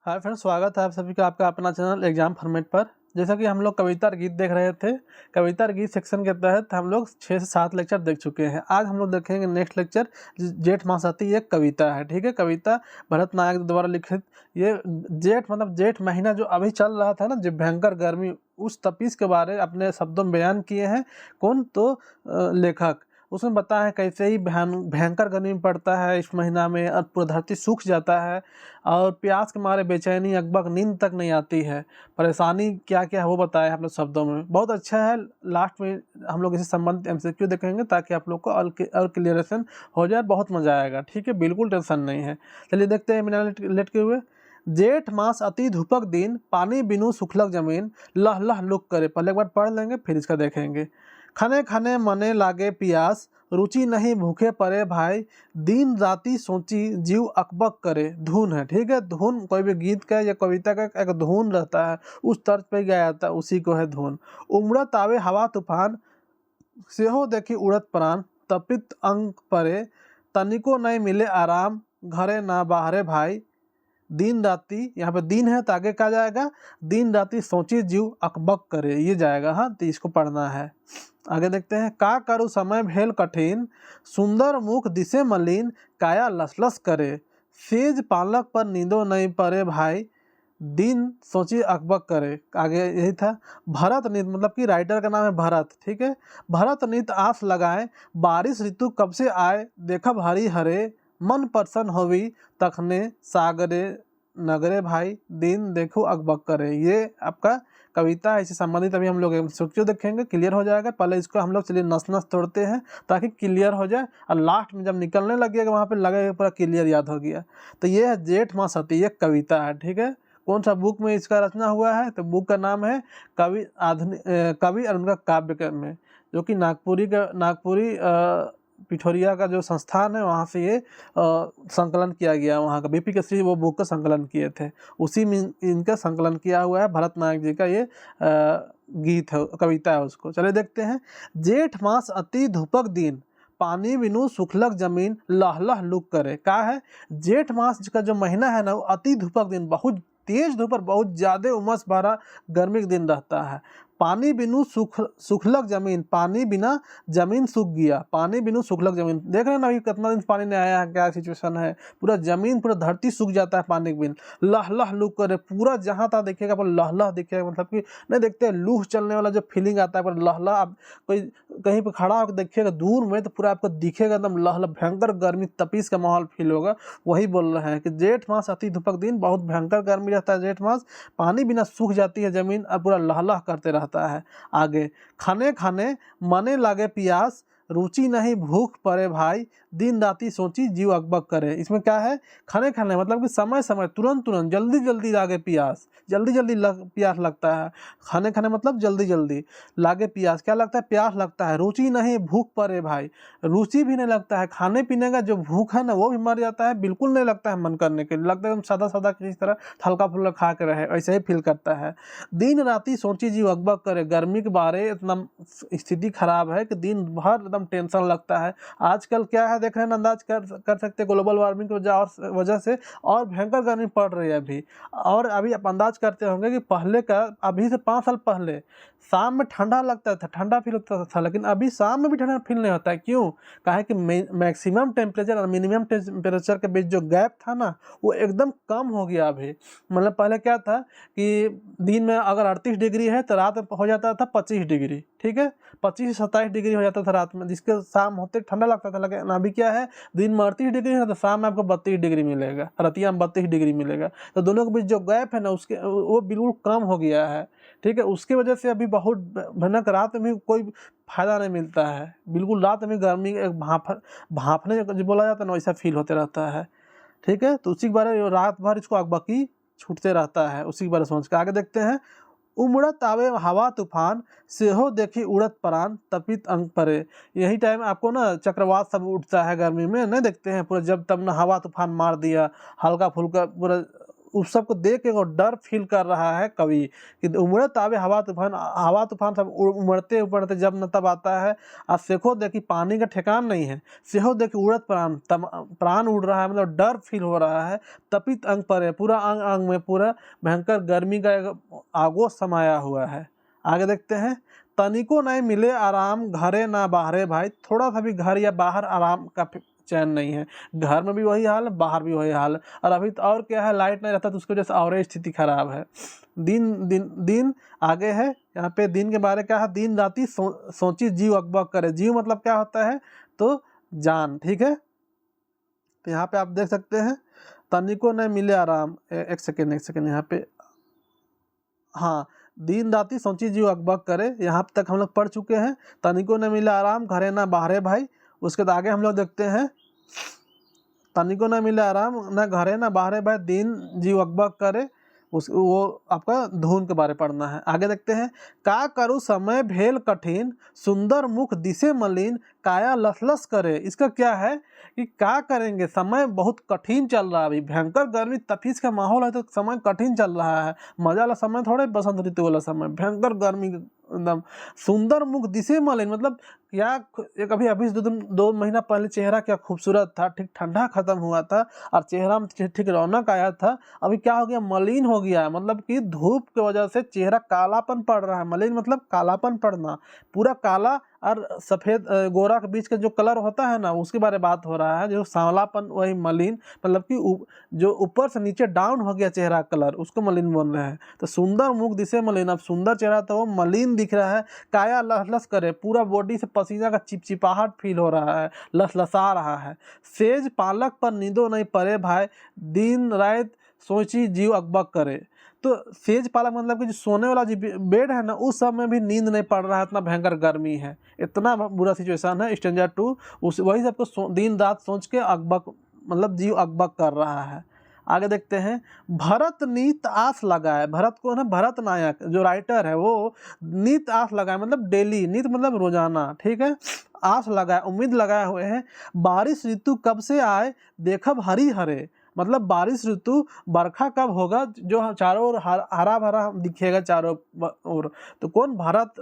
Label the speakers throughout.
Speaker 1: Hi friends, स्वागत है आप सभी का आपका अपना चैनल एग्जाम फॉर्मेट पर। जैसा कि हम लोग कविता और गीत देख रहे थे, कविता और गीत सेक्शन के तहत हम लोग 6 से 7 लेक्चर देख चुके हैं। आज हम लोग देखेंगे नेक्स्ट लेक्चर, जेठ मास आती एक कविता है। ठीक है, कविता भरत नायक द्वारा लिखित। ये जेठ मतलब जेठ महीना जो अभी चल रहा था ना, जो भयंकर गर्मी, उस तपीस के बारे अपने शब्दों में बयान किए हैं। कौन तो लेखक। उसमें बताया है कैसे ही भयंकर गर्मी पड़ता है इस महीना में, और पूरा धरती सूख जाता है और प्यास के मारे बेचैनी अकबक, नींद तक नहीं आती है। परेशानी क्या क्या है वो बताया है अपने शब्दों में। बहुत अच्छा है। लास्ट में हम लोग इसी संबंधित एमसीक्यू देखेंगे ताकि आप लोग को और क्लियरेशन हो जाए। बहुत मजा आएगा। ठीक है, बिल्कुल टेंशन नहीं है। चलिए देखते हैं बिना लेट के हुए। जेठ मास अति धूपक दिन, पानी बिनु सुखलक जमीन, लह लह लुक करे। पहले एक बार पढ़ लेंगे फिर इसका देखेंगे। खने खने मने लागे पियास, रुचि नहीं भूखे परे भाई, दिन राति सोची जीव अकबक करे। धुन है। ठीक है, धुन कोई भी गीत का या कविता का एक धुन रहता है, उस तर्ज पे गाया जाता है, उसी को है धुन। उमड़त आवे हवा तूफान, सेहो देखी उड़त प्राण, तपित अंग परे, तनिको नहीं मिले आराम, घरे ना बाहरे भाई। दिन राति, यहाँ पे दिन है तो आगे क्या जाएगा, दिन राति सोची जीव अकबक करे, ये जाएगा। हाँ, तो इसको पढ़ना है। आगे देखते हैं। का करू समय भेल कठिन, सुंदर मुख दिसे मलिन, काया लसलस करे, सेज पालक पर नींदो नहीं परे भाई, दिन सोची अकबक करे। आगे यही था। भरत नित मतलब कि राइटर का नाम है भरत। ठीक है, भरत नित आस लगाए, बारिश ऋतु कब से आए, देखब हरी हरे, मन प्रसन्न होवी, तखने सागरे नगरे भाई, दिन देखो अकबक करे। ये आपका कविता है। इससे संबंधित अभी हम लोग एमसीक्यू देखेंगे, क्लियर हो जाएगा। पहले इसको हम लोग चलिए नस नस तोड़ते हैं ताकि क्लियर हो जाए, और लास्ट में जब निकलने लगेगा वहाँ पे लगेगा पूरा क्लियर याद हो गया। तो ये है जेठ मास आती एक कविता है। ठीक है, कौन सा बुक में इसका रचना हुआ है, तो बुक का नाम है कवि और उनका काव्य में, जो कि नागपुरी पिठोरिया का जो संस्थान है वहाँ से ये संकलन किया गया। वहाँ का बीपी केसरी वो बुक का संकलन किए थे, उसी में इनका संकलन किया हुआ है। भरत नायक जी का ये गीत है, कविता है उसको। चले देखते हैं। जेठ मास अति धूपक दिन, पानी बिनु सुखलक जमीन, लह लह लुक करे। का है, जेठ मास का जो महीना है ना, वो अति धूपक दिन, बहुत तेज धूप और बहुत ज्यादा उमस भरा गर्मी का दिन रहता है। पानी बिनु सुखलक जमीन, पानी बिना जमीन सूख गया, पानी बिनु सुखलक जमीन। देख रहे हैं ना अभी कितना दिन पानी नहीं आया है, क्या सिचुएशन है। पूरा जमीन, पूरा धरती सूख जाता है पानी के बिन। लह लह लुक करे, पूरा जहाँ तक देखिएगा पर लह लह दिखेगा, मतलब कि नहीं देखते लूह चलने वाला जो फीलिंग आता है पर लह लह। आप कोई कहीं पर खड़ा होकर देखिएगा दूर में तो पूरा आपको दिखेगा एकदम लह लह, भयंकर गर्मी तपीस का माहौल फील होगा। वही बोल रहे हैं कि जेठ मास अति धूपक दिन, बहुत भयंकर गर्मी रहता है जेठ मास, पानी बिना सूख जाती है जमीन और पूरा लह लह करते रहता है। आगे। खाने खाने मने लागे पियास, रुचि नहीं भूख पड़े भाई, दिन राति सोची जीव अकबक करे। इसमें क्या है, खाने खाने मतलब कि समय समय, तुरंत तुरंत, जल्दी जल्दी लागे पियास, जल्दी जल्दी प्यास लगता है। खाने खाने मतलब जल्दी जल्दी लागे पियास, क्या लगता है, प्यास लगता है। रुचि नहीं भूख पड़े भाई, रुचि भी नहीं लगता है। खाने पीने का जो भूख है ना वो भी मर जाता है, बिल्कुल नहीं लगता है मन करने के लिए, लगता है एकदम सादा सादा किसी तरह हल्का फुल्का खा के रहे, ऐसे ही फील करता है। दिन राति सोची जीव अकबक करे, गर्मी के बारे इतना स्थिति खराब है कि दिन भर एकदम टेंशन लगता है। आजकल क्या है देख रहे हैं, अंदाज कर सकते हैं ग्लोबल वार्मिंग की वजह से और भयंकर गर्मी पड़ रही है अभी। और अभी आप अंदाज करते होंगे कि पहले का, अभी से 5 साल पहले शाम में ठंडा लगता था, ठंडा फील होता था, लेकिन अभी शाम में भी ठंडा फील नहीं होता है। क्यों, कहा कि मैक्सिमम टेम्परेचर और मिनिमम टेम्परेचर के बीच जो गैप था ना, वो एकदम कम हो गया अभी। मतलब पहले क्या था कि दिन में अगर 38 डिग्री है तो रात में हो जाता था 25 डिग्री। ठीक है, 25 से 27 डिग्री हो जाता था रात में, जिसके शाम होते ठंडा लगता था। लेकिन अभी क्या है, दिन में 38 डिग्री है तो शाम में आपको 32 डिग्री मिलेगा, रतिया में 32 डिग्री मिलेगा। तो दोनों के बीच जो गैप है ना, उसके वो बिल्कुल कम हो गया है। ठीक है, उसकी वजह से अभी बहुत भयानक, रात में भी कोई फायदा नहीं मिलता है, बिल्कुल रात में गर्मी एक भाफने जो बोला जाता है ना, वैसा फील होते रहता है। ठीक है, तो उसी के बारे में रात भर इसको अकबकी छूटते रहता है, उसी के बारे में सोच के आगे देखते हैं। उमड़त आवे हवा तूफान, सेहो देखी उड़त प्राण, तपित अंग परे। यही टाइम आपको ना चक्रवात सब उठता है गर्मी में, नहीं देखते हैं पूरा, जब तब ना हवा तूफान मार दिया, हल्का फुल्का पूरा उस सब को देख के वो डर फील कर रहा है कवि कि उमड़त आवे हवा तूफान सब उमड़ते उमड़ते जब न तब आता है। और सेखो देखी पानी का ठिकान नहीं है, सेहो देखी उड़त प्राण उड़ रहा है, मतलब डर फील हो रहा है। तपित अंग पर है, पूरा अंग अंग में पूरा भयंकर गर्मी का एक आगोश समाया हुआ है। आगे देखते हैं, तनिको नहीं मिले आराम घरे ना बाहरे भाई, थोड़ा सा भी घर या बाहर आराम का चैन नहीं है। घर में भी वही हाल है, बाहर भी वही हाल है। और अभी तो और क्या है, लाइट नहीं रहता तो उसकी वजह से और स्थिति खराब है। दिन आगे है, यहाँ पे दिन के बारे क्या है, दिन राती सोची जीव अकबक करे। जीव मतलब क्या होता है, तो जान, ठीक है। तो यहाँ पे आप देख सकते हैं, तनिको नहीं मिले आराम, एक सेकेंड यहाँ पे, हाँ, दिन राती सोची जीव अकबक करे, यहाँ तक हम लोग पढ़ चुके हैं। तनिको न मिले आराम घरे ना बाहरे भाई। उसके बाद आगे हम लोग देखते हैं, तनिको न मिले आराम न घरे ना बाहरे भाई, दिन जीव अकबक करे। वो आपका धुन के बारे पढ़ना है। आगे देखते हैं, का करूँ समय भेल कठिन, सुंदर मुख दिसे मलिन, काया लसलस करे। इसका क्या है कि क्या करेंगे, समय बहुत कठिन चल रहा है, अभी भयंकर गर्मी तफीस का माहौल है, तो समय कठिन चल रहा है। मजा वाला समय थोड़े बसंत ऋतु वाला समय, भयंकर गर्मी एकदम। सुंदर मुख दिसे मलिन मतलब क्या, एक अभी 2 महीना पहले चेहरा क्या खूबसूरत था, ठीक ठंडा खत्म हुआ था और चेहरा में ठीक रौनक आया था, अभी क्या हो गया, मलिन हो गया है। मतलब कि धूप की वजह से चेहरा कालापन पड़ रहा है। मलिन मतलब कालापन पड़ना, पूरा काला और सफ़ेद गोरा के बीच का जो कलर होता है ना, उसके बारे में बात हो रहा है। जो सांवलापन वही मलिन, मतलब कि जो ऊपर से नीचे डाउन हो गया चेहरा कलर, उसको मलिन बोल रहे हैं। तो सुंदर मुख दिसे मलिन, अब सुंदर चेहरा तो वो मलिन दिख रहा है। काया लसलस करे, पूरा बॉडी से पसीना का चिपचिपाहट फील हो रहा है, लसलसा रहा है। सेज पालक पर नींदो नहीं पड़े भाई, दिन रात सोची जीव अकबक करे। तो सेज पालक मतलब कि जो सोने वाला जो बेड है ना, उस सब में भी नींद नहीं पड़ रहा है, इतना भयंकर गर्मी है, इतना बुरा सिचुएशन है। स्टेंजर 2 वही सबको दिन रात सोच के अकबक, मतलब जीव अकबक कर रहा है। आगे देखते हैं, भरत नीत आस लगाए। भरत कौन है, भरत नायक जो राइटर है, वो नीत आस लगाए मतलब डेली, नीत मतलब रोजाना, ठीक है। आस लगाए, उम्मीद लगाए हुए हैं, बारिश ऋतु कब से आए देखब हरी हरे। मतलब बारिश ऋतु, बरखा कब होगा, जो चारों ओर हरा भरा दिखेगा चारों ओर। तो कौन, भरत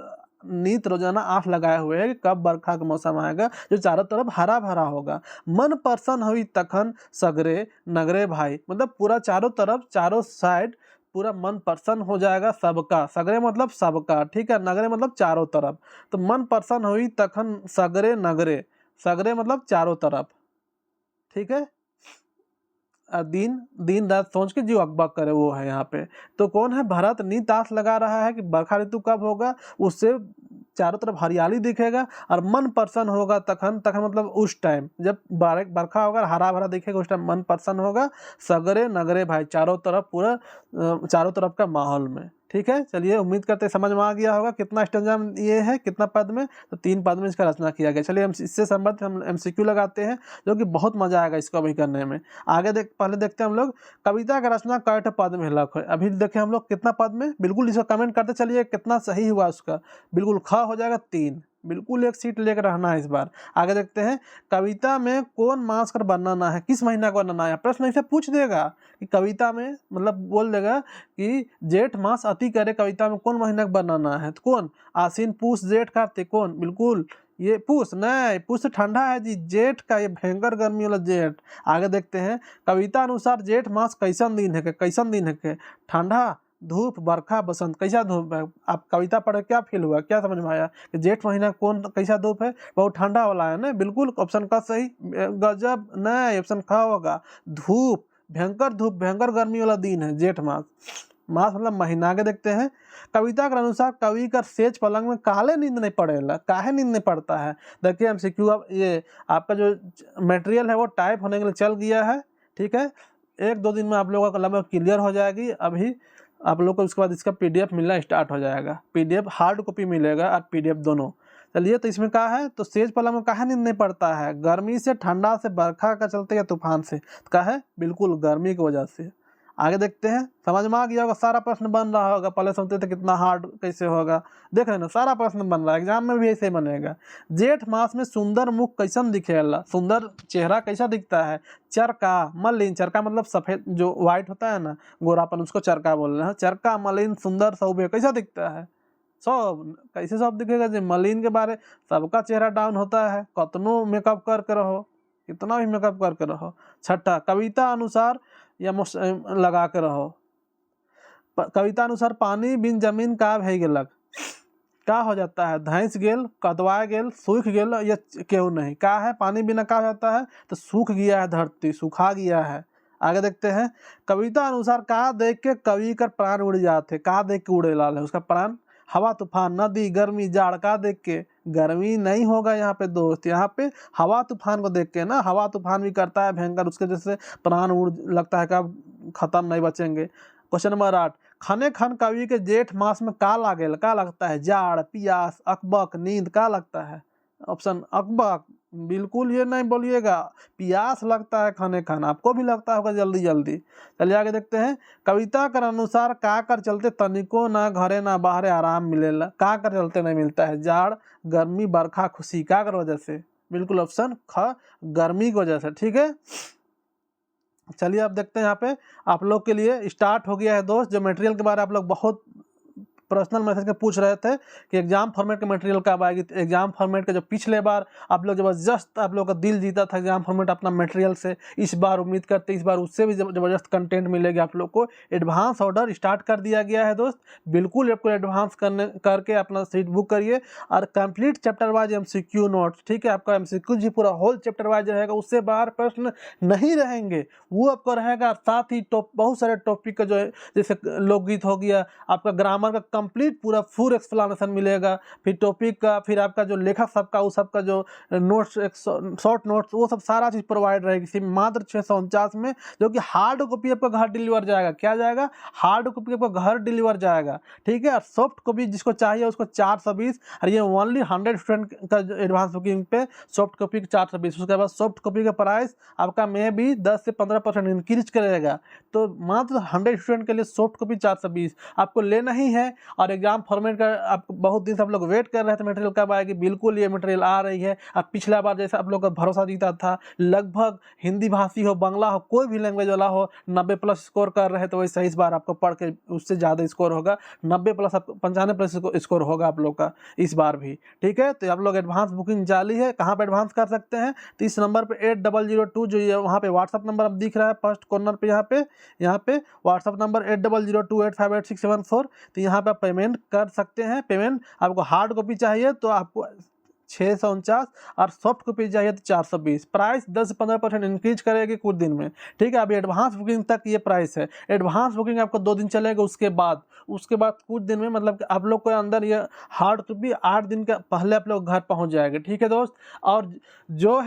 Speaker 1: नीत रोजाना आँख लगाए हुए है कि कब बरखा का मौसम आएगा जो चारों तरफ हरा भरा होगा। मन प्रसन्न हुई तखन सगरे नगरे भाई, मतलब पूरा चारों तरफ, चारों साइड पूरा मन प्रसन्न हो जाएगा सबका। सगरे मतलब सबका, ठीक है। नगरे मतलब चारों तरफ। तो मन प्रसन्न हुई तखन सगरे नगरे, सगरे मतलब चारों तरफ, ठीक है। दिन रात सोच के जो अकबक करे, वो है यहाँ पे। तो कौन है, भरत नीत आस लगा रहा है कि बरखा ऋतु कब होगा, उससे चारों तरफ हरियाली दिखेगा और मन प्रसन्न होगा। तखन मतलब उस टाइम जब बरखा होगा, हरा भरा दिखेगा, उस टाइम मन प्रसन्न होगा। सगरे नगरे भाई, चारों तरफ, पूरा चारों तरफ का माहौल में, ठीक है। चलिए, उम्मीद करते हैं समझ में आ गया होगा कितना स्टेंजा ये है, कितना पद में, तो 3 पद में इसका रचना किया गया। चलिए हम इससे संबंधित हम MCQ लगाते हैं, जो कि बहुत मजा आएगा इसको अभी करने में। आगे पहले देखते हैं हम लोग, कविता का रचना कैठ पद में लख है। अभी देखें हम लोग कितना पद में, बिल्कुल इसको कमेंट करते चलिए कितना सही हुआ उसका। बिल्कुल ख हो जाएगा 3, बिल्कुल 1 सीट लेकर रहना है इस बार। आगे देखते हैं, कविता में कौन मास कर बनाना है, किस महीना का बनाना है। प्रश्न ऐसे पूछ देगा कि कविता में, मतलब बोल देगा कि जेठ मास अति करे, कविता में कौन महीना का बनाना है, तो कौन, आसीन पूस जेठ कार्तिक, कौन, बिल्कुल ये पूस नहीं, पूस से ठंडा है जी, जेठ का, ये भयंकर गर्मी वाला जेठ। आगे देखते हैं, कविता अनुसार जेठ मास कैसन दिन है, कैसन दिन है, ठंडा, धूप, बरखा, बसंत। कैसा धूप है, आप कविता पढ़ क्या फील हुआ, क्या समझ में आया कि जेठ महीना कौन कैसा धूप है, बहुत ठंडा वाला है ना, बिल्कुल ऑप्शन का सही, गजब नहीं, ऑप्शन ख होगा, धूप, भयंकर धूप, भयंकर गर्मी वाला दिन है जेठ मास। मास मतलब महीना। आगे देखते हैं, कविता के अनुसार कवि का सेज पलंग में काले नींद नहीं पड़ेगा, काहे नींद नहीं पड़ता है। देखिए MCQ, अब ये आपका जो मटेरियल है वो टाइप होने के लिए चल गया है, ठीक है। 1-2 दिन में आप लोगों का लगभग क्लियर हो जाएगी। अभी आप लोग को उसके बाद इसका PDF मिलना स्टार्ट हो जाएगा, PDF हार्ड कॉपी मिलेगा और PDF दोनों। चलिए, तो इसमें कहा है, तो सेज पलंग में काहे नींद नहीं पड़ता है, गर्मी से, ठंडा से, बरखा का चलते या तूफान से, कहा है बिल्कुल गर्मी की वजह से। आगे देखते हैं, समझ में आ गया होगा, सारा प्रश्न बन रहा होगा। पहले समझते थे कितना हार्ड कैसे होगा, देख रहे हैं ना, सारा प्रश्न बन रहा है, एग्जाम में भी ऐसे ही बनेगा। जेठ मास में सुंदर मुख कैसन दिखेला, सुंदर चेहरा कैसा दिखता है। चरका मलिन, चरका मतलब सफेद जो व्हाइट होता है ना, गोरापन, उसको चरका बोल रहे हैं। चरका मलिन सुंदर सौभ्य कैसा दिखता है। सब कैसे सब दिखेगा जी, मलिन के बारे, सबका चेहरा डाउन होता है, कतनो मेकअप करके रहो, कितना भी मेकअप करके रहो। छठा, कविता अनुसार या लगा के रहो। कविता अनुसार पानी बिन जमीन का भे गेलक, का हो जाता है, धैंस गेल, कदवा गेल, सूख गेल या केहू नहीं। का है, पानी बिना का हो जाता है, तो सूख गया है, धरती सूखा गया है। आगे देखते हैं, कविता अनुसार का देख के कवि का प्राण उड़ जाते, का देख के उड़े लाल है उसका प्राण। हवा तूफान, नदी, गर्मी, जाड़, का देख के, गर्मी नहीं होगा यहाँ पे दोस्त, यहाँ पे हवा तूफान को देख के ना, हवा तूफान भी करता है भयंकर, उसके जैसे प्राण उड़ लगता है, कब खत्म नहीं बचेंगे। क्वेश्चन नंबर 8, खने खन कवि के जेठ मास में का लागेल, का लगता है, जाड़, पियास, अकबक, नींद, का लगता है। ऑप्शन अकबक, बिल्कुल ये नहीं बोलिएगा, पियास लगता है खने खन, आपको भी लगता होगा जल्दी जल्दी। चलिए आगे देखते हैं, कविता कर अनुसार का कर चलते तनिको ना घरे ना बाहरे आराम मिलेला, का कर चलते नहीं मिलता है, जाड़, गर्मी, बरखा, खुशी, का कर वजह से, बिल्कुल ऑप्शन ख, गर्मी की वजह से। ठीक है, चलिए अब देखते हैं, यहाँ पे आप लोग के लिए स्टार्ट हो गया है दोस्त, जो मटेरियल के बारे में आप लोग बहुत पर्सनल मैसेज में पूछ रहे थे कि एग्जाम फॉर्मेट के मटेरियल कब आएगी। तो एग्जाम फॉर्मेट के जो पिछले बार आप लोग जबरदस्त आप लोग का दिल जीता था एग्जाम फॉर्मेट अपना मटेरियल से, इस बार उम्मीद करते इस बार उससे भी जबरदस्त कंटेंट मिलेगी आप लोग को। एडवांस ऑर्डर स्टार्ट कर दिया गया है दोस्त, बिल्कुल आपको एडवांस करके अपना सीट बुक करिए। और complete chapter wise MCQ notes, ठीक है, आपका MCQ जी पूरा होल चैप्टर वाइज रहेगा, उससे बाहर प्रश्न नहीं रहेंगे, वो आपको रहेगा। साथ ही बहुत सारे टॉपिक का जो है, जैसे लोकगीत हो गया, आपका ग्रामर का कंप्लीट पूरा फुल एक्सप्लेनेशन मिलेगा, फिर टॉपिक का, फिर आपका जो लेखक सबका वो सबका जो नोट्स, शॉर्ट नोट्स, वो सब सारा चीज़ प्रोवाइड रहेगी सिर्फ मात्र 649 में, जो कि हार्ड कॉपी आपका घर डिलीवर जाएगा। क्या जाएगा, हार्ड कॉपी आपका घर डिलीवर जाएगा, ठीक है। और सॉफ्ट कॉपी जिसको चाहिए उसको 420, और ये ओनली 100 स्टूडेंट का एडवांस बुकिंग पे सॉफ्ट कॉपी 420। उसके बाद सॉफ्ट कॉपी का प्राइस आपका में भी 10 से 15% इंक्रीज करेगा, तो मात्र 100 स्टूडेंट के लिए सॉफ्ट कॉपी 420 आपको लेना ही है। और एग्जाम फॉर्मेट का आप बहुत दिन से आप लोग वेट कर रहे थे मटेरियल कब आएगी, बिल्कुल ये मटेरियल आ रही है। अब पिछला बार जैसा आप लोग का भरोसा जीता था, लगभग हिंदी भाषी हो, बांग्ला हो, कोई भी लैंग्वेज वाला हो 90+ स्कोर कर रहे, तो वैसे इस बार आपको पढ़ के उससे ज़्यादा स्कोर होगा, 90+ 95+ स्कोर होगा आप लोग का इस बार भी, ठीक है। तो आप लोग एडवांस बुकिंग जारी है, कहाँ पर एडवांस कर सकते हैं, तो इस नंबर पर 8002 जो ये वहाँ पे व्हाट्सअप नंबर अब दिख रहा है फर्स्ट कॉर्नर पे, यहाँ पे व्हाट्सअप नंबर 8002858674, तो यहाँ पे आप पेमेंट कर सकते हैं। पेमेंट आपको हार्ड कॉपी चाहिए तो आपको 649 और सॉफ्ट कॉपी चाहिए तो 420। प्राइस 10 से 15% इंक्रीज करेगी कुछ दिन में, ठीक है। अभी एडवांस बुकिंग तक ये प्राइस है, एडवांस बुकिंग आपको 2 दिन चलेगा, उसके बाद कुछ दिन में, मतलब आप लोग को अंदर ये हार्ड कॉपी 8 दिन का पहले आप लोग घर पहुंच जाएगा, ठीक है दोस्त। और जो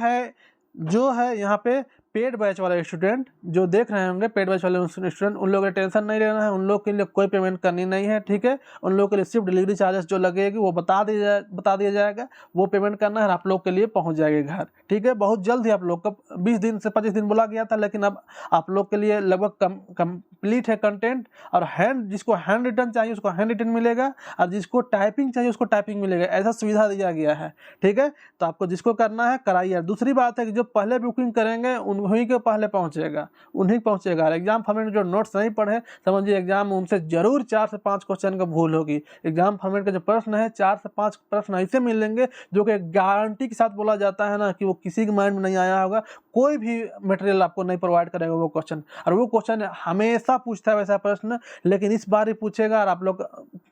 Speaker 1: है यहाँ पे पेड बैच वाले स्टूडेंट जो देख रहे होंगे, पेड बैच वाले स्टूडेंट, उन लोगों का टेंशन नहीं लेना है, उन लोग के लिए कोई पेमेंट करनी नहीं है, ठीक है। उन लोगों के लिए सिर्फ डिलीवरी चार्जेस जो लगेगी वो बता दिया जाएगा, वो पेमेंट करना है, आप लोग के लिए पहुंच जाएगी घर, ठीक है। बहुत जल्द ही आप लोग का 20 दिन से 25 दिन बोला गया था, लेकिन अब आप लोग के लिए लगभग कंप्लीट है कंटेंट। और जिसको हैंड रिटन चाहिए उसको हैंड रिटन मिलेगा, और जिसको टाइपिंग चाहिए उसको टाइपिंग मिलेगा, ऐसा सुविधा दिया गया है, ठीक है। तो आपको जिसको करना है कराइए। दूसरी बात है कि जो पहले बुकिंग करेंगे उन्हीं के पहले पहुंचेगा। एग्जाम फॉर्मेट जो नोट्स नहीं पढ़े, समझिए एग्जाम में उनसे जरूर 4 से 5 क्वेश्चन का भूल होगी। एग्जाम फॉर्मेट के जो प्रश्न है 4 से 5 प्रश्न ऐसे मिलेंगे जो कि गारंटी के साथ बोला जाता है ना कि वो किसी के माइंड में नहीं आया होगा, कोई भी मटेरियल आपको नहीं प्रोवाइड करेगा वो क्वेश्चन। और वो क्वेश्चन हमेशा पूछता है वैसा प्रश्न, लेकिन इस बार ही पूछेगा और आप लोग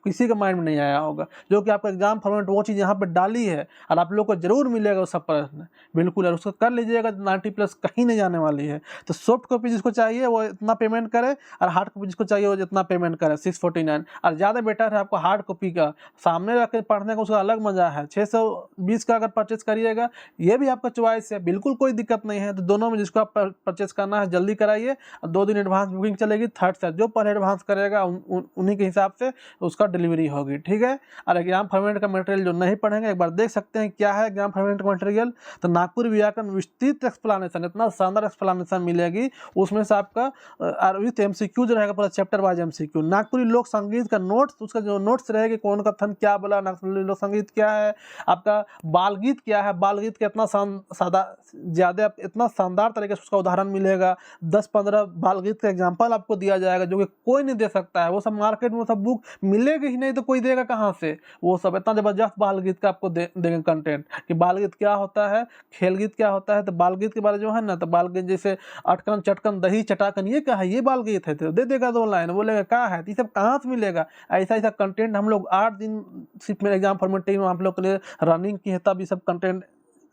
Speaker 1: किसी के माइंड में नहीं आया होगा, जो कि आपका एग्जाम फॉर्मेट वो चीज़ यहाँ पर डाली है, और आप लोग को जरूर मिलेगा वो सब प्रश्न, बिल्कुल। और उसको कर लीजिएगा, 90+ कहीं नहीं जाने वाली है। तो सॉफ्ट कॉपी जिसको चाहिए वो इतना पेमेंट करे, और हार्ड कॉपी जिसको चाहिए वो जितना पेमेंट करे, 649। और ज़्यादा बेटर है आपको हार्ड कॉपी का सामने रख के पढ़ने का, उसका अलग मज़ा है। 620 का अगर परचेस करिएगा, ये भी आपका चॉइस है, बिल्कुल कोई दिक्कत नहीं है। तो दोनों में जिसको आप परचेस करना है जल्दी कराइए, और 2 दिन एडवांस बुकिंग चलेगी। थर्ड से जो पहले एडवांस करेगा उन्हीं के हिसाब से उसका डिलीवरी होगी, ठीक है। और एग्जाम फॉर्मेट का मटेरियल जो नहीं पढ़ेंगे एक बार देख सकते हैं क्या है एग्जाम फॉर्मेट का मटेरियल। तो नागपुर व्याकरण विस्तृत एक्सप्लेनेशन, इतना शानदार एक्सप्लेनेशन मिलेगी उसमें से आपका विथ एमसीक्यू जो रहेगा पूरा चैप्टर वाइज एमसीक्यू। नागपुरी लोक संगीत का नोट्स, उसका जो नोट्स रहेगी कौन कथन क्या बोला, नागपुरी लोक संगीत क्या है, आपका बाल गीत क्या है, बाल गीत का इतना ज़्यादा इतना शानदार तरीके से उसका उदाहरण मिलेगा। 10-15 बाल गीत का एग्जाम्पल आपको दिया जाएगा जो कि कोई नहीं दे सकता है। वो सब मार्केट में सब बुक मिलेगी ही नहीं तो कोई देगा कहाँ से। वो सब इतना ज़बरदस्त बाल गीत का आपको देंगे कंटेंट कि बाल गीत क्या होता है, खेल गीत क्या होता है। तो बाल गीत के बारे जो है ना, तो बाल गीत जैसे अटकन चटकन दही चटाकन ये क्या है, ये बाल गीत है, तो दे देगा 2 लाइन, बोलेगा क्या है, तो ये सब कहाँ से मिलेगा। ऐसा कंटेंट हम लोग 8 दिन सिर्फ मेरे एग्जाम फॉर्मेटिंग में आप लोग के लिए रनिंग की है, तब ये सब कंटेंट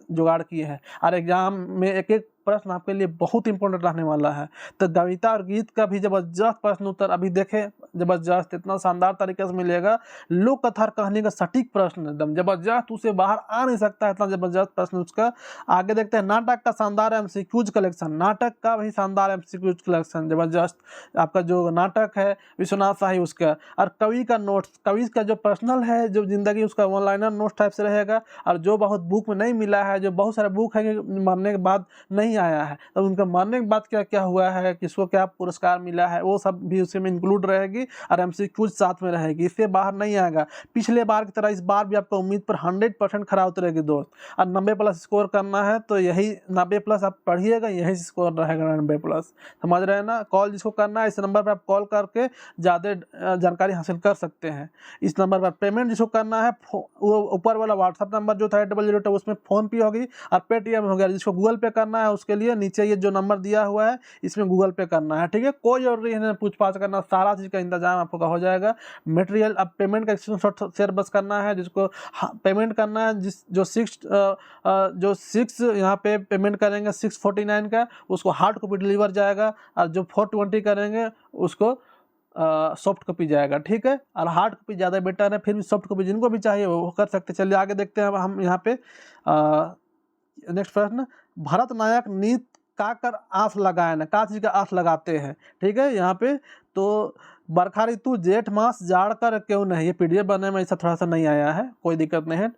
Speaker 1: जुगाड़ किए हैं। और एग्जाम में एक एक प्रश्न आपके लिए बहुत इंपॉर्टेंट रहने वाला है। तो कविता और गीत का भी जबरदस्त प्रश्न उत्तर अभी देखें, जबरदस्त इतना शानदार तरीके से मिलेगा। लोक कथा कहने का सटीक प्रश्न एकदम जबरदस्त, उसे बाहर आ नहीं सकता है, इतना जबरदस्त प्रश्न उसका। आगे देखते हैं नाटक का शानदार एमसीक्यूज कलेक्शन, नाटक का भी शानदार एमसीक्यूज कलेक्शन जबरदस्त। आपका जो नाटक है विश्वनाथ शाही उसका, और कवि का नोट्स, कवि का जो पर्सनल है जो जिंदगी उसका वन लाइनर नोट्स टाइप से रहेगा। और जो बहुत बुक में नहीं मिला है, जो बहुत सारे बुक है मरने के बाद नहीं आया है, तो उनका मरने के बाद क्या क्या हुआ है, किसको क्या पुरस्कार मिला है, वो सब भी उसी में इंक्लूड रहेगी। और एमसीक्यूज साथ में रहेगी, इससे बाहर नहीं आएगा। पिछले बार की तरह इस बार भी आपको उम्मीद पर 100% खरा उतरेगी दोस्त। और 90+ स्कोर करना है तो यही 90+ आप पढ़िएगा, यही स्कोर रहेगा 90+। समझ रहे हैं ना। कॉल जिसको करना है इस नंबर पर आप कॉल करके ज़्यादा जानकारी हासिल कर सकते हैं। इस नंबर पर पेमेंट जिसको करना है वो ऊपर वाला व्हाट्सअप नंबर जो था 8002 उसमें फ़ोन पे होगी और पेटीएम हो गया। जिसको गूगल पे करना है उसके लिए नीचे ये जो नंबर दिया हुआ है इसमें गूगल पे करना है, ठीक है। कोई जरूरी है पूछ पाछ करना, सारा चीज़ का इंतजाम आपका हो जाएगा। मटेरियल अब पेमेंट का स्क्रीनशॉट शेयर बस करना है, जिसको पेमेंट करना है, जो 6 यहाँ पे पेमेंट करेंगे 649 का, उसको हार्ड कॉपी डिलीवर जाएगा। और जो 420 करेंगे उसको सॉफ्ट कॉपी जाएगा, ठीक है। और हार्ड कॉपी ज़्यादा बेटर है, फिर भी सॉफ्ट कॉपी जिनको भी चाहिए वो कर सकते। चलिए आगे देखते हैं हम यहाँ पे नेक्स्ट प्रश्न। भरत नायक नीत का कर आस लगाए ना, का चीज का आस लगाते हैं, ठीक है। यहाँ पे तो बरखा ऋतु जेठ मास जाड़ कर क्यों नहीं, ये पीडीएफ बनने में ऐसा थोड़ा सा नहीं आया है, कोई दिक्कत नहीं है।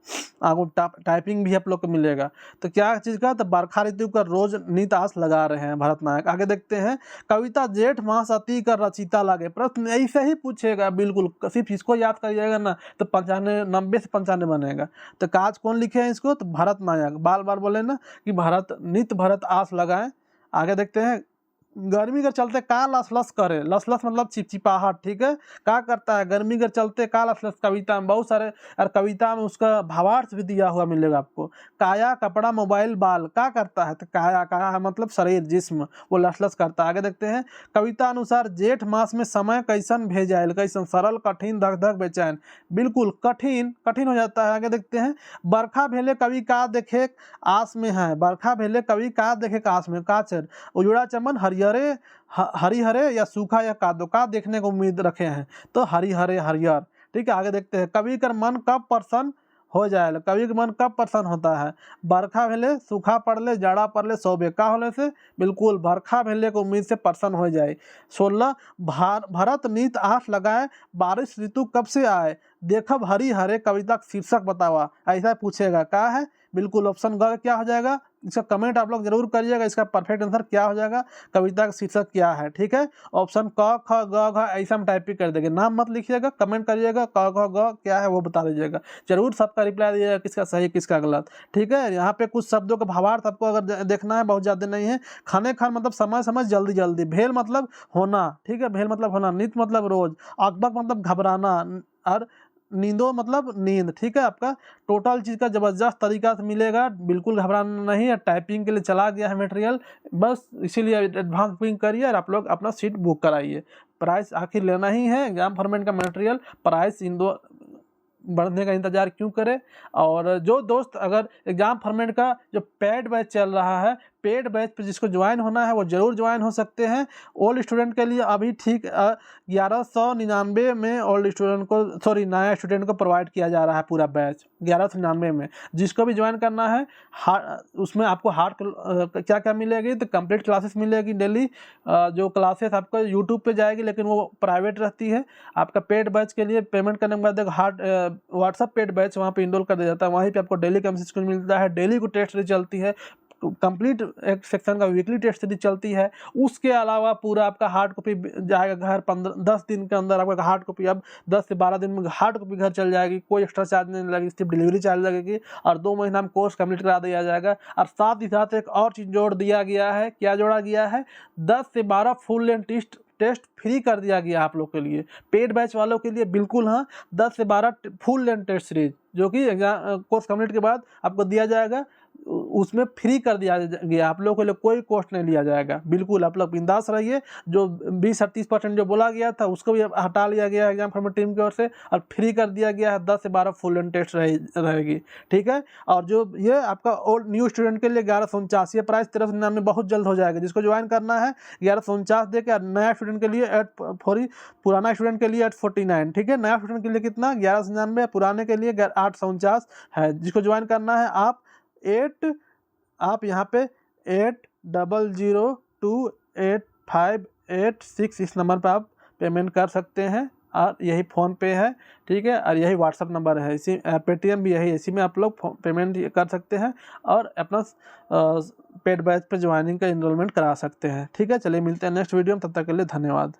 Speaker 1: आगे टाइपिंग भी आप लोग को मिलेगा। तो क्या चीज़ का, तो बरखा ऋतु का रोज नीत आस लगा रहे हैं भरत नायक। आगे देखते हैं। कविता जेठ मास अति कर रचिता लागे, प्रश्न ऐसे ही पूछेगा बिल्कुल, सिर्फ इसको याद करिएगा ना तो 95 90 से 95 बनेगा। तो काज कौन लिखे हैं इसको, तो भरत नायक। बार बार बोले ना कि भरत नित भरत आस लगाए। आगे देखते हैं। गर्मी के चलते का लस करे, लस मतलब चिपचिपाहट, ठीक है। क्या करता है गर्मी के चलते का लस, कविता में बहुत सारे, और कविता में उसका भावार्थ भी दिया हुआ मिलेगा आपको। काया कपड़ा मोबाइल बाल, क्या करता है, तो काया है मतलब शरीर जिस्म, वो लस करता है। आगे देखते हैं। कविता अनुसार जेठ मास में समय कैसन भेजाइल, कैसन सरल कठिन धक धक बेचैन, बिल्कुल कठिन हो जाता है। आगे देखते हैं। बरखा भेले कवि का देखे आस में है, बरखा भेले कवि का देखे आस में, काचर उजड़ा चमन हरी हरे या सूखा या कादो, का देखने को उम्मीद रखे हैं, तो हरी हरे हरियर, ठीक है। आगे देखते हैं। कवि का मन कब प्रसन्न हो जाए, कवि का मन कब प्रसन्न होता है, बरखा भेले सूखा पड़ले जाड़ा पड़ले सोबे, का होले से, बिल्कुल बरखा भेले को उम्मीद से प्रसन्न हो जाए। 16 भरत नीत आस लगाए बारिश ऋतु कब से आए, देखब हरी हरे कविता शीर्षक बतावा, ऐसा पूछेगा। क्या है, बिल्कुल ऑप्शन ग क्या हो जाएगा। इसका कमेंट आप लोग जरूर करिएगा, इसका परफेक्ट आंसर क्या हो जाएगा, कविता का शीर्षक क्या है, ठीक है। ऑप्शन क ख ग घ ऐसा हम टाइप भी कर देंगे, नाम मत लिखिएगा, कमेंट करिएगा क ख ग क्या है वो बता दीजिएगा, जरूर सबका रिप्लाई दीजिएगा किसका सही किसका गलत, ठीक है। यहाँ पे कुछ शब्दों का भावार्थ आपको अगर देखना है, बहुत ज़्यादा नहीं है। खाने खान मतलब समय समय जल्दी जल्दी, भेल मतलब होना, ठीक है, भेल मतलब होना, नित मतलब रोज, अकबक मतलब घबराना, और नींदो मतलब नींद, ठीक है। आपका टोटल चीज़ का जबरदस्त तरीका से मिलेगा, बिल्कुल घबराना नहीं है। टाइपिंग के लिए चला गया है मटेरियल, बस इसीलिए एडवांस बुकिंग करिए और आप लोग अपना सीट बुक कराइए। प्राइस आखिर लेना ही है, एग्जाम फॉर्मेट का मटेरियल, प्राइस इन दो बढ़ने का इंतजार क्यों करें। और जो दोस्त अगर एग्जाम फॉर्मेट का जो पेड बैच चल रहा है, पेड बैच पे जिसको ज्वाइन होना है वो ज़रूर ज्वाइन हो सकते हैं। ओल्ड स्टूडेंट के लिए अभी ठीक 1199 में ओल्ड स्टूडेंट को, सॉरी, नया स्टूडेंट को प्रोवाइड किया जा रहा है पूरा बैच 1199 में। जिसको भी ज्वाइन करना है उसमें आपको हार्ड क्या क्या मिलेगी, तो कंप्लीट क्लासेस मिलेगी डेली। जो क्लासेस आपको यूट्यूब पे जाएगी लेकिन वो प्राइवेट रहती है। आपका पेड बैच के लिए पेमेंट करने के बाद एक हार्ड व्हाट्सअप पेड बैच वहाँ पे इनरोल कर दिया जाता है। वहीं पे आपको डेली का मैसेज मिलता है, डेली को टेस्ट सीरीज चलती है, कंप्लीट एक सेक्शन का वीकली टेस्ट सीरीज चलती है। उसके अलावा पूरा आपका हार्ड कॉपी जाएगा घर 10 दिन के अंदर। आपका हार्ड कॉपी अब 10 से 12 दिन में हार्ड कॉपी घर चल जाएगी, कोई एक्स्ट्रा चार्ज नहीं लगेगी, सिर्फ डिलीवरी चार्ज लगेगी और 2 महीना में कोर्स कंप्लीट करा दिया जाएगा। और साथ ही साथ एक और चीज़ जोड़ दिया गया है। क्या जोड़ा गया है? 10 से 12 फुल लेंथ टेस्ट फ्री कर दिया गया आप लोग के लिए, पेड बैच वालों के लिए बिल्कुल। हाँ, 10 से 12 फुल लेंथ टेस्ट सीरीज जो कि एग्जाम कोर्स कंप्लीट के बाद आपको दिया जाएगा, उसमें फ्री कर दिया गया। आप लोगों के लिए कोई कॉस्ट नहीं लिया जाएगा, बिल्कुल आप लोग बिंदास रहिए। जो 20-30% जो बोला गया था उसको भी हटा लिया गया एग्जाम फॉर्मेट टीम की ओर से और फ्री कर दिया गया है। 10 से 12 फुल लेंथ टेस्ट रहेगी, ठीक है। और जो ये आपका ओल्ड न्यू स्टूडेंट के लिए 1149, ये प्राइस 1399 बहुत जल्द हो जाएगा। जिसको ज्वाइन करना है 1149 दे के, नया स्टूडेंट के लिए पुराना स्टूडेंट के लिए 849, ठीक है। नया स्टूडेंट के लिए कितना? 1199, पुराने के लिए 849 है। जिसको ज्वाइन करना है आप यहाँ पे 80028586 इस नंबर पर आप पेमेंट कर सकते हैं और यही फ़ोन पे है, ठीक है। और यही व्हाट्सअप नंबर है, इसी पेटीएम भी यही, इसी में आप लोग पेमेंट कर सकते हैं और अपना पेड बैच पे ज्वाइनिंग का इनरोलमेंट करा सकते हैं, ठीक है। चलिए मिलते हैं नेक्स्ट वीडियो में, तब तक के लिए धन्यवाद।